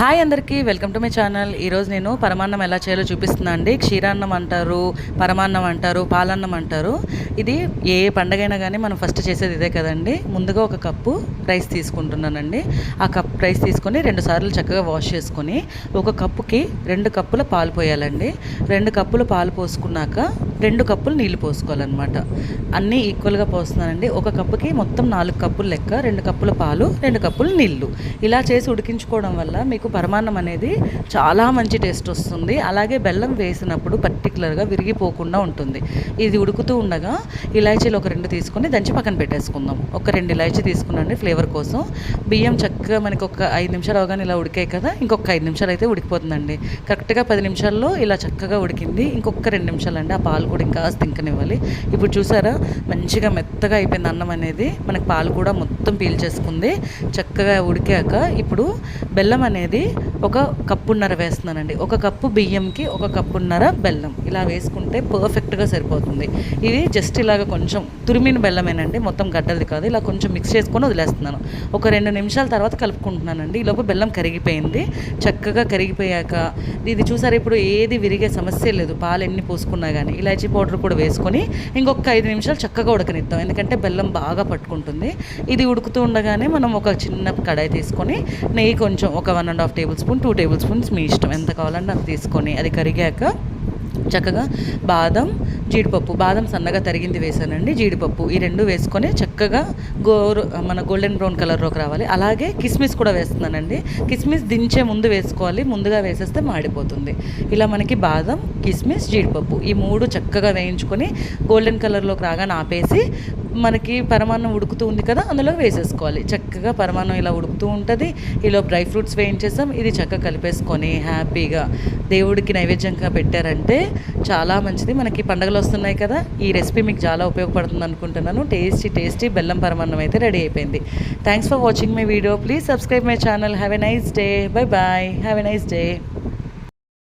Hi అందరికీ welcome to my channel. ఈరోజు నేను పరమాన్నం ఎలా చేయాలో చూపిస్తున్నా అండి. క్షీరాన్నం అంటారు, పరమాన్నం అంటారు, పాలన్నం అంటారు. ఇది ఏ పండగైనా కానీ మనం ఫస్ట్ చేసేది ఇదే కదండి. ముందుగా ఒక కప్పు రైస్ తీసుకుంటున్నానండి. ఆ కప్ రైస్ తీసుకొని 2 సార్లు చక్కగా వాష్ చేసుకొని ఒక కప్పుకి 2 కప్పుల పాలు పోయాలండి. 2 కప్పుల పాలు పోసుకున్నాక 2 కప్పులు నీళ్లు పోసుకోవాలన్నమాట. అన్నీ ఈక్వల్గా పోస్తున్నానండి. ఒక కప్పుకి మొత్తం 4 కప్పులు లెక్క, 2 కప్పుల పాలు, 2 కప్పులు నీళ్లు. ఇలా చేసి ఉడికించుకోవడం వల్ల మీకు పరమాన్నం అనేది చాలా మంచి టేస్ట్ వస్తుంది. అలాగే బెల్లం వేసినప్పుడు పర్టికులర్గా విరిగిపోకుండా ఉంటుంది. ఇది ఉడుకుతూ ఉండగా ఇలాచీలు ఒక 2 తీసుకొని దంచి పక్కన పెట్టేసుకుందాం. ఒక 2 ఇలాచీ తీసుకున్నాండి ఫ్లేవర్ కోసం. బియ్యం చక్కగా మనకి ఒక 5 నిమిషాలు అవగానే ఇలా ఉడికాయి కదా, ఇంకొక 5 నిమిషాలు అయితే ఉడికిపోతుందండి. కరెక్ట్గా 10 నిమిషాల్లో ఇలా చక్కగా ఉడికింది. ఇంకొక 2 నిమిషాలు అండి. ఆ పాలు కూడా ఇంకా తింకనివ్వాలి. ఇప్పుడు చూసారా మంచిగా మెత్తగా అయిపోయింది అన్నం అనేది. మనకి పాలు కూడా మొత్తం పీల్చేసుకుంది. చక్కగా ఉడికాక ఇప్పుడు బెల్లం అనేది ఒక కప్పున్నర వేస్తున్నానండి. ఒక కప్పు బియ్యంకి ఒక కప్పున్నర బెల్లం ఇలా వేసుకుంటే పర్ఫెక్ట్గా సరిపోతుంది. ఇది జస్ట్ ఇలాగ కొంచెం తురిమిన బెల్లమేనండి, మొత్తం గడ్డది కాదు. ఇలా కొంచెం మిక్స్ చేసుకొని వదిలేస్తున్నాను. ఒక 2 నిమిషాల తర్వాత కలుపుకుంటున్నానండి. ఈలోపు బెల్లం కరిగిపోయింది. చక్కగా కరిగిపోయాక ఇది చూసారు, ఇప్పుడు ఏది విరిగే సమస్య లేదు. పాలు ఎన్ని పోసుకున్నా కానీ ఇలాచీ పౌడర్ కూడా వేసుకొని ఇంకొక 5 నిమిషాలు చక్కగా ఉడకనిద్దాం. ఎందుకంటే బెల్లం బాగా పట్టుకుంటుంది. ఇది ఉడుకుతూ ఉండగానే మనం ఒక చిన్న కడాయి తీసుకొని నెయ్యి కొంచెం ఒక 1.5 టేబుల్ స్పూన్, 2 టేబుల్ స్పూన్స్ మీ ఇష్టం ఎంత కావాలంటే అంత తీసుకొని అది కరిగాక చక్కగా బాదం, జీడిపప్పు, బాదం సన్నగా తరిగింది వేసానండి, జీడిపప్పు ఈ 2 వేసుకొని చక్కగా మన గోల్డెన్ బ్రౌన్ కలర్లోకి రావాలి. అలాగే కిస్మిస్ కూడా వేస్తున్నానండి. కిస్మిస్ దించే ముందు వేసుకోవాలి, ముందుగా వేసేస్తే మాడిపోతుంది. ఇలా మనకి బాదం, కిస్మిస్, జీడిపప్పు ఈ 3 చక్కగా వేయించుకొని గోల్డెన్ కలర్లోకి రాగానే ఆపేసి మనకి పరమాన్నం ఉడుకుతూ ఉంది కదా, అందులో వేసేసుకోవాలి. చక్కగా పరమాన్నం ఇలా ఉడుకుతూ ఉంటుంది. ఇలా డ్రై ఫ్రూట్స్ వేయించేసాం. ఇది చక్కగా కలిపేసుకొని హ్యాపీగా దేవుడికి నైవేద్యంగా పెట్టారంటే చాలా మంచిది. మనకి పండుగలు వస్తున్నాయి కదా, ఈ రెసిపీ మీకు చాలా ఉపయోగపడుతుంది అనుకుంటున్నాను. టేస్టీ బెల్లం పరమాన్నం అయితే రెడీ అయిపోయింది. Thanks for watching my video. Please subscribe my channel. Have a nice day. Bye bye. Have a nice day.